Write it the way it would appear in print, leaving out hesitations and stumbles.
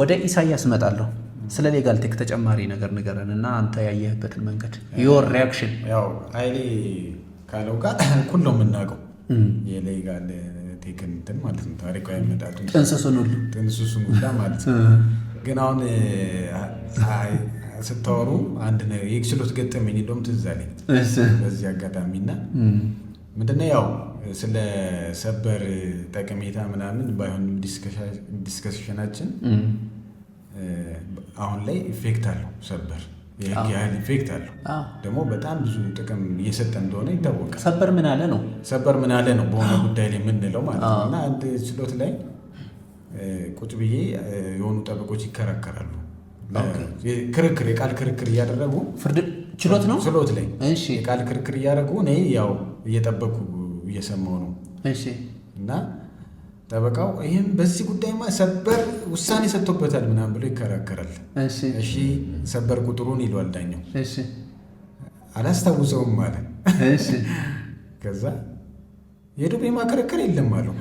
ወደ ኢሳያስ እመጣለሁ። ስለ ሌጋል ቴክ ተጨማሪ ነገር ንገረን እና አንተ ያየህበትን መንገድ ዮር ሪያክሽን። ያው ኃይሌ ካለው ጋር እኩል ነው የምናውቀው የሌጋል ቴክ እንትን ማለት ነው። ታሪካዊ አመጣጡን ጥንስሱን ሁላ ማለት ነው። ግን አሁን ስታወሩ አንድ የችሎት ገጠመኝ እንደውም ትዝ አለኝ በዚህ አጋጣሚና ምንድነው ያው ስለ ሰበር ጠቀሜታ ምናምን ባይሆንም ዲስከሽናችን አሁን ላይ ኢፌክት አለው። ሰበር የህግ ያህል ኢፌክት አለው። ደግሞ በጣም ብዙ ጥቅም እየሰጠ እንደሆነ ይታወቃል። ሰበር ምን አለ ነው በሆነ ጉዳይ ላይ የምንለው ማለት ነው። እና አንድ ችሎት ላይ ቁጭ ብዬ የሆኑ ጠበቆች ይከራከራሉ። የቃል ክርክር እያደረጉ ፍርድ ችሎት ነው ችሎት ላይ የቃል ክርክር እያደረጉ እኔ ያው እየጠበኩ እየሰማሁ ነው። እና ጠበቃው ይህም በዚህ ጉዳይማ ሰበር ውሳኔ ሰጥቶበታል ምናምን ብሎ ይከራከራል። እሺ ሰበር ቁጥሩን ይሏል ዳኛው። አላስታውሰውም ማለት ከዛ የዱቤ ማከረከር የለም አለው።